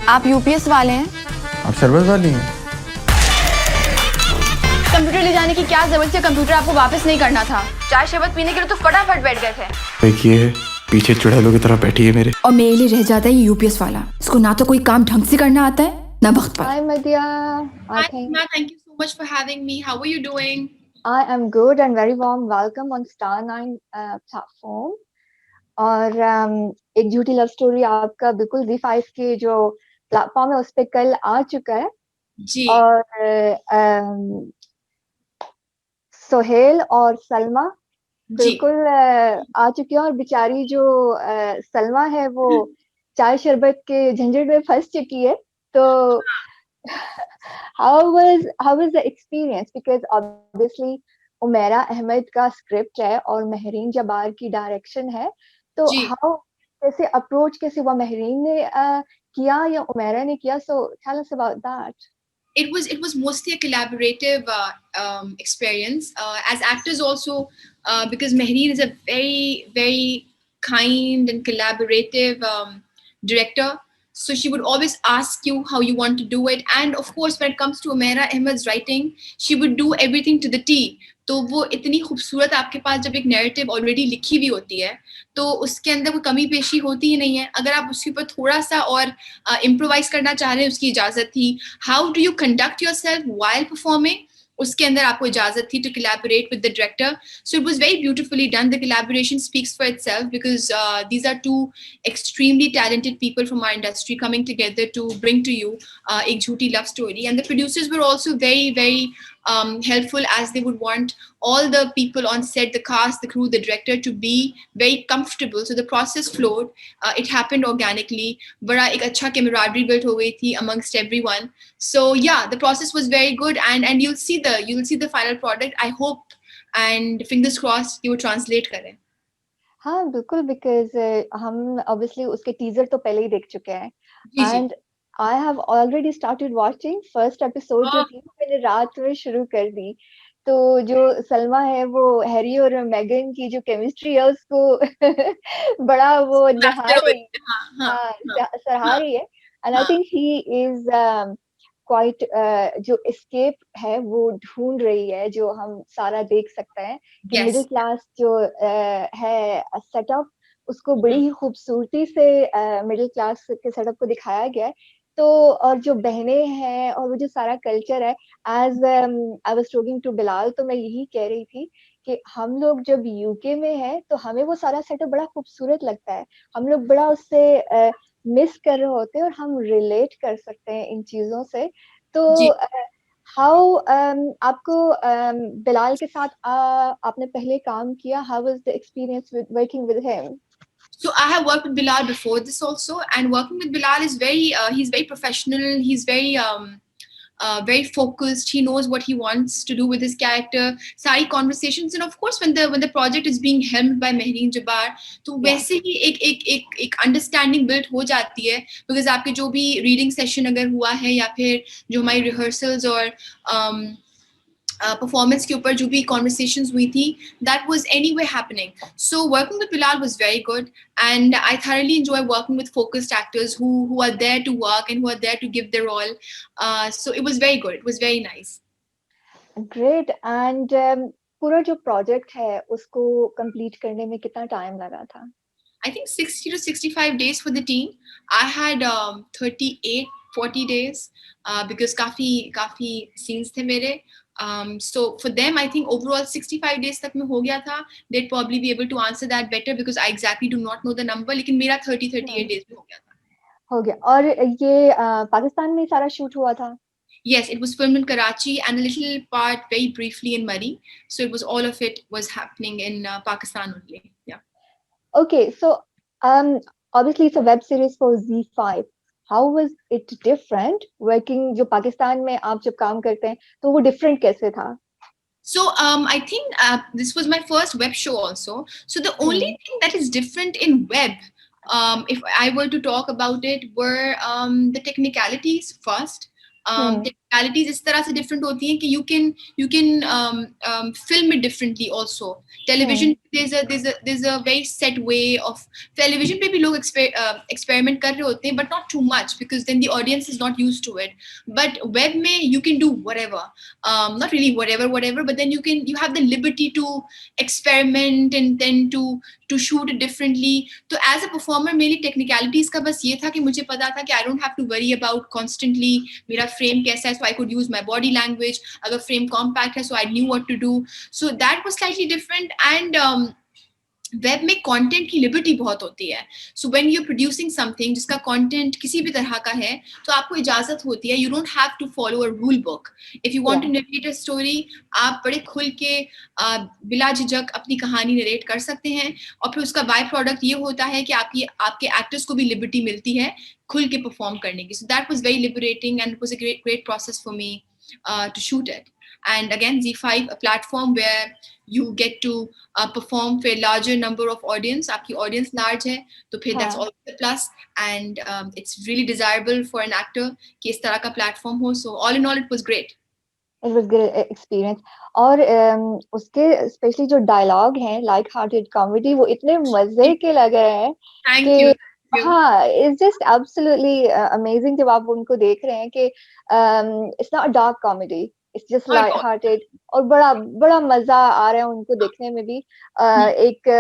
आप यूपीएस वाले हैं? आप शरबत वाली हैं? कंप्यूटर ले जाने की क्या जरूरत है? कंप्यूटर आपको वापस नहीं करना था। चाय शरबत पीने के लिए तो फटाफट बैठ गए थे। देखिए पीछे चुड़ैलों की तरह बैठी है मेरे। और मेरे लिए रह जाता है ये यूपीएस वाला। इसको ना तो कोई काम ढंग से करना आता है ना वक्त पर। Hi Madhya, I Hi, think Seema. Thank you so much for having me. How are you doing? I am good and very warm welcome on Star 9 platform. और एक झूठी लव स्टोरी आपका बिल्कुल Z5 के जो प्लेटफॉर्म है उस पे कल आ चुका है जी और सोहेल और सलमा जी बिल्कुल आ चुकी है और बेचारी जो सलमा है वो चाय शरबत के झंझट में फंस चुकी है तो how was the experience because obviously Umera Ahmad का स्क्रिप्ट है और महरीन जबार की डायरेक्शन है तो जी कैसे अप्रोच कैसे हुआ महरीन ने किया या उमेरा ने किया so tell us about that. it was mostly a collaborative experience as actors also because Mehreen is a very kind and collaborative director. So she would always ask you how you want to do it, and of course when it comes to Umaira Ahmed's writing, she would do everything to the T. तो वो इतनी खूबसूरत आपके पास जब एक narrative already लिखी हुई होती है तो उसके अंदर कोई कमी पेशी होती ही नहीं है. अगर आप उसके ऊपर थोड़ा सा और इम्प्रोवाइज करना चाह रहे हैं उसकी इजाजत थी. How do you conduct yourself while performing, उसके अंदर आपको इजाजत थी to collaborate with the director. So it was very beautifully done. The collaboration speaks for itself because these are two extremely talented people from our industry coming together to bring to you ek jhooti love story. And the producers were also very helpful as they would want all the people on set, the cast, the crew, the director to be very comfortable. So the process flowed. It happened organically. बड़ा एक अच्छा camaraderie built हो गई थी amongst everyone. So yeah, the process was very good, and you'll see the final product. I hope and fingers crossed कि वो translate करें. हाँ बिल्कुल बिकॉज हम ऑब्वियसली उसके टीजर तो पहले ही देख चुके हैं जी जी. And I have already started watching first episode जो Oh, थी वो मैंने रात में शुरू कर दी तो जो सलमा है वो हैरी और मेगन की जो केमिस्ट्री है उसको बड़ा वो निहार master of रही it. हाँ हाँ हाँ हाँ सराहा हाँ रही है एंड आई हाँ. थिंक ही इज क्वाइट जो एस्केप है वो ढूंढ रही है जो हम सारा देख सकते हैं कि मिडिल Yes. क्लास जो है सेटअप उसको बड़ी ही खूबसूरती से मिडिल क्लास के सेटअप को दिखाया गया है तो और जो बहनें हैं और वो जो सारा कल्चर है as I was talking to Bilal तो मैं यही कह रही थी कि हम लोग जब यूके में हैं तो हमें वो सारा सेटअप बड़ा खूबसूरत लगता है हम लोग बड़ा उससे मिस कर रहे होते हैं और हम रिलेट कर सकते हैं इन चीजों से तो जी. हाउ आपको बिलाल के साथ आपने पहले काम किया how was the experience with working with him So I have worked with Bilal before this also, and working with Bilal is he's very professional. He's very focused. He knows what he wants to do with his character. Sari conversations, and of course, when the project is being helmed by Mehreen Jabbar, तो Yeah. वैसे ही एक understanding built हो जाती है because आपके जो भी reading session अगर हुआ है या फिर जो हमारी rehearsals और performance के ऊपर जो भी conversations हुई थी, that was anyway happening. So working with Bilal was very good, and I thoroughly enjoy working with focused actors who are there to work and who are there to give their all. So it was very good. It was very nice. Great and पूरा जो project है उसको complete करने में कितना time लगा था I think 60 to 65 days for the team. I had 38, 40 days because काफी scenes थे मेरे. So for them, I think overall 65 days तक में हो गया था. They'd probably be able to answer that better because I exactly do not know the number. लेकिन मेरा 38 days में हो गया था. हो गया और ये पाकिस्तान में सारा शूट हुआ था Yes, it was filmed in Karachi and a little part very briefly in Murray. So it was all of it was happening in Pakistan only. Yeah. Okay, so obviously it's a web series for Z5. How was it different working जो पाकिस्तान में आप जब काम करते हैं तो वो different कैसे था? So I think this was my first web show also. So the only thing that is different in web, if I were to talk about it, were the technicalities first. Hmm. Technicalities इस तरह से different होती हैं कि you can film it differently also. Hmm. Television, there's a very set way of television पे भी लोग experiment कर रहे होते हैं, but not too much because then the audience is not used to it. But web में you can do whatever, not really whatever, but then you have the liberty to experiment and then to shoot it differently. तो as a performer मेरी technicalities का बस ये था कि मुझे पता था कि I don't have to worry about constantly मेरा frame कैसा है, so I could use my body language. अगर frame compact है, so I knew what to do. So that was slightly different. And web में कंटेंट की liberty बहुत होती है. So when you are producing something जिसका कंटेंट किसी भी तरह का है, तो आपको इजाजत होती है. You don't have to follow a rule book. If you want to narrate a story, आप बड़े खुल के बिला झिझक अपनी कहानी नरेट कर सकते हैं. और फिर उसका बाय प्रोडक्ट ये होता है कि आपके एक्टर्स को भी लिबर्टी मिलती है खुल के परफॉर्म करने की. So that was very liberating and it was a great process for me to shoot it. And again, Z5, a platform where you get to perform for a larger number of audience. आपकी audience large है, तो फिर that's also a plus. And it's really desirable for an actor कि इस तरह का platform हो. So all in all, it was great. It was great experience. और उसके स्पेशली जो डायलॉग हैं लाइक हार्टेड कॉमेडी वो इतने मजे के लग रहे हैं Thank you. कि हाँ इट्स जस्ट एब्सोल्युटली अमेजिंग जब आप उनको देख रहे हैं कि it's not dark comedy, it's just light hearted और बड़ा बड़ा मजा आ रहा है उनको देखने में भी. एक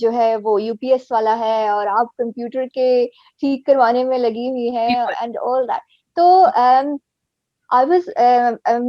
जो है वो यूपीएस वाला है और आप कंप्यूटर के ठीक करवाने में लगी हुई है एंड ऑल दैट. तो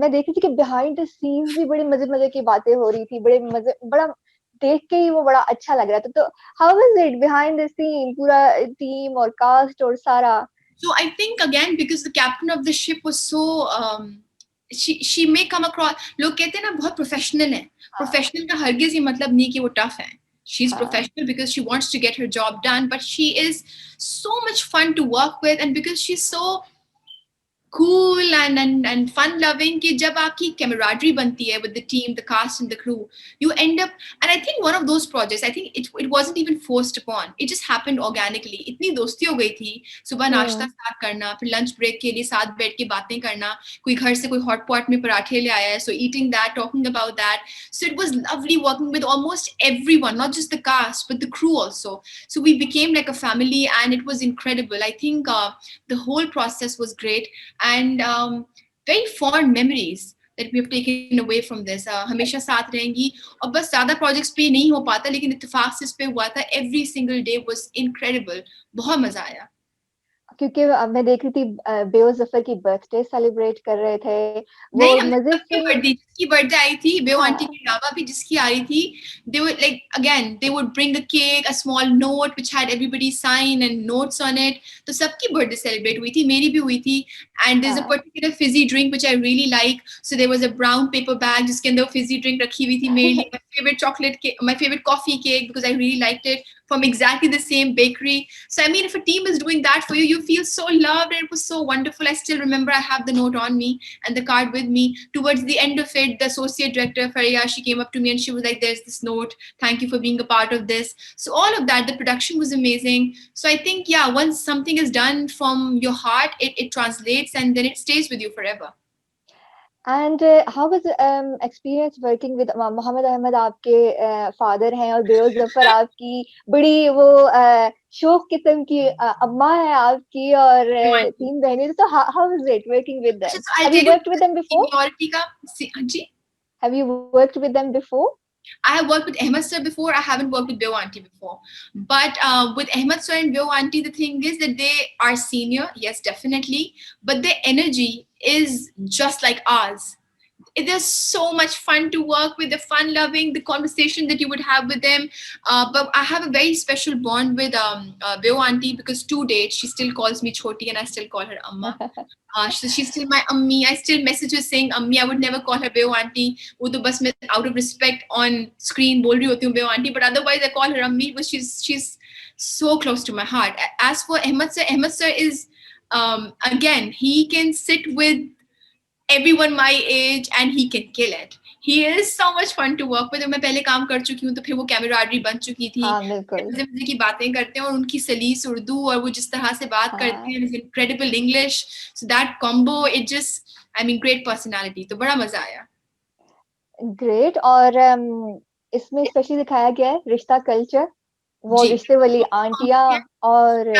मैं देख रही थी कि बिहाइंड द सीन्स भी बड़े मजे मजे की बातें हो रही थी, बड़े मजे, बड़ा देख के ही वो बड़ा अच्छा लग रहा था. तो how was it behind the scene, पूरा टीम और कास्ट और सारा? So I think again because the captain of the ship was so she may come across, लोग कहते हैं ना बहुत प्रोफेशनल है. प्रोफेशनल का हरगिज ये मतलब नहीं कि वो टफ है. She's professional because she wants to get her job done, but she is so much fun to work with, and because she's so cool and fun loving कि जब आपकी camaraderie बनती है with the team, the cast and the crew, you end up, and I think one of those projects, I think it wasn't even forced upon, it just happened organically. इतनी दोस्ती हो गई थी, सुबह नाश्ता साथ करना, फिर lunch break के लिए साथ बैठ के बातें करना, कोई घर से कोई hot pot में पराठे ले आया है, so eating that, talking about that. So it was lovely working with almost everyone, not just the cast but the crew also. So we became like a family and it was incredible. I think the whole process was great. And very fond memories that we have taken away from this. हमेशा साथ रहेंगी. और बस ज़्यादा projects पे नहीं हो पाता, लेकिन इत्तेफाक से इस पे हुआ था. Every single day was incredible. बहुत मजा आया. क्योंकि मैं देख रही थी बेओ जफर की बर्थडे सेलिब्रेट कर रहे थे वो मजे से. जिसकी बर्थडे आई थी बेओ आंटी के अलावा भी जिसकी आ रही थी, they would like again they would bring a cake, a small note which had everybody sign and notes on it. तो सबकी बर्थडे सेलिब्रेट हुई थी, मेरी भी हुई थी. And there's a particular fizzy drink which I really like, so there was a brown paper bag जिसके अंदर fizzy drink रखी हुई थी मेरे लिए. My favorite chocolate cake, my favorite coffee cake because I really liked it from exactly the same bakery. So I mean, if a team is doing that for you, you feel so loved, and it was so wonderful. I still remember I have the note on me and the card with me. Towards the end of it, the associate director Faria, she came up to me and she was like, "There's this note. Thank you for being a part of this." So all of that, the production was amazing. So I think once something is done from your heart, it translates and then it stays with you forever. And how was experience working with Mohammad Ahmad? आपके father हैं और बेओ जफर आपकी बड़ी वो शौक किस्म की अम्मा है आपकी और 3 बहनें. तो how was it working with them? Have you worked with them before? Have you worked with them before? I have worked with Ahmed sir before. I haven't worked with Beo auntie before. But with Ahmed sir and Beo auntie, the thing is that they are senior, yes, definitely. But their energy is just like ours. It is so much fun to work with. The fun loving, the conversation that you would have with them. But I have a very special bond with Beo auntie because to date she still calls me Choti and I still call her Amma. She's still my Ammi. I still message her saying Ammi. I would never call her Beo auntie. वो तो बस मैं out of respect on screen बोल रही होती हूँ Beo auntie. But otherwise I call her Ammi because she's so close to my heart. As for Ahmed sir is again he can sit with everyone my age and he can kill it. he is so much fun to work with. मैं पहले काम कर चुकी हूँ तो फिर वो camaraderie बन चुकी थी. हाँ बिल्कुल. मजे की बातें करते हैं और उनकी सलीस उर्दू और वो जिस तरह से बात करते हैं, incredible English. So that combo, it just, I mean, great personality. तो बड़ा मजा आया. Great. और इसमें स्पेशली दिखाया गया है रिश्ता कल्चर, वो रिश्ते वाली आंटियां और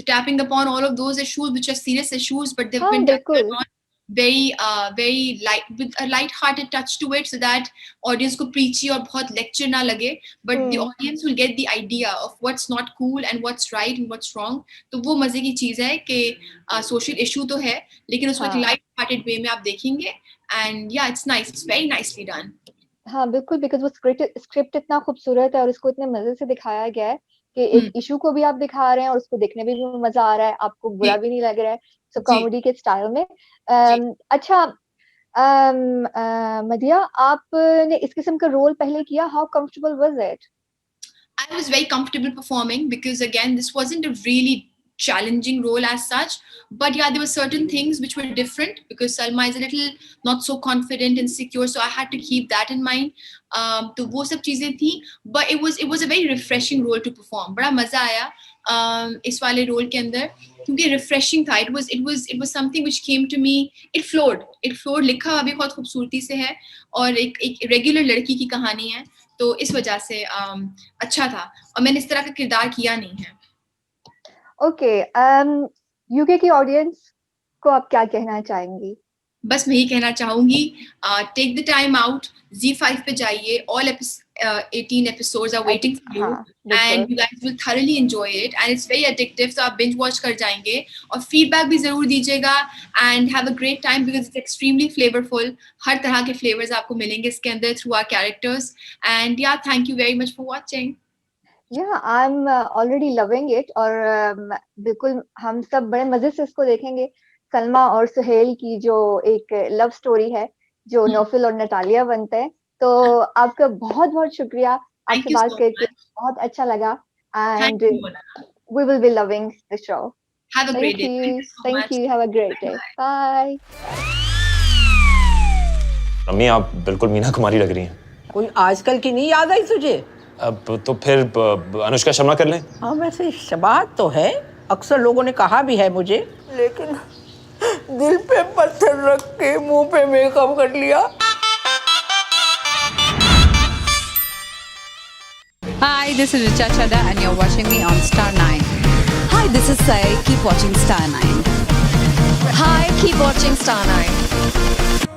tapping upon all of those issues which are serious issues, but they've been done on very light, with a light-hearted touch to it, so that audience को preachy और बहुत lecture ना लगे, but the audience will get the idea of what's not cool and what's right and what's wrong. तो वो मजे की चीज है कि social issue तो है, लेकिन उसको एक light-hearted way में आप देखेंगे, and yeah, it's nice, it's very nicely done. हाँ बिल्कुल, बिकॉज वो स्क्रिप्ट इतना खूबसूरत है और इसको इतने मजे से दिखाया गया है कि एक इशू को भी आप दिखा रहे हैं और उसको देखने में भी मजा आ रहा है, आपको बुरा भी नहीं लग रहा है, सो कॉमेडी के स्टाइल में. अच्छा मदिया, आपने इस किस्म का रोल पहले किया, how comfortable was it? I was very comfortable performing because again this wasn't a really challenging role as such, but yeah, there were certain things which were different because Salma is a little not so confident and secure, so I had to keep that in mind. तो वो सब चीजें थी, but it was a very refreshing role to perform. बड़ा मजा आया इस वाले रोल के अंदर क्योंकि refreshing था. It was something which came to me. It flowed. लिखा भी बहुत खूबसूरती से है और एक रेगुलर लड़की की कहानी है, तो इस वजह से अच्छा था और मैंने इस तरह का किरदार किया नहीं है. ओके, यूके की ऑडियंस को आप क्या कहना चाहेंगी? बस मैं ही कहना चाहूंगी, take the time out, Z5 पे जाइए, all 18 episodes are waiting for you and you guys will thoroughly enjoy it and it's very addictive, so आप binge watch कर जाएंगे और feedback भी जरूर दीजिएगा and have a great time because it's extremely flavorful. हर तरह के flavors आपको मिलेंगे इसके अंदर through our characters and yeah, thank you very much for watching. Yeah, I'm already loving it और बिल्कुल हम सब बड़े मजे से इसको देखेंगे. सलमा और सुहेल की जो एक लव स्टोरी है जो नौफिल और नटालिया बनते हैं, तो आपका बहुत बहुत शुक्रिया, आपसे बात करके बहुत अच्छा लगा and we will be loving the show. Have a great day. Thank you. Have a great day. Bye. Mummy आप बिल्कुल मीना कुमारी लग रही हैं. कोई आजकल की नहीं याद आई तुझे? अब तो फिर अनुष्का शर्मा कर लें. हाँ वैसे शबात तो है, अक्सर लोगों ने कहा भी है मुझे, लेकिन दिल पे पत्थर रख के मुंह पे मेकअप कर लिया. Hi, this is Richa Chadha and you're watching me on Star 9. Hi, this is Sai. Keep watching Star 9. Hi, keep watching Star 9.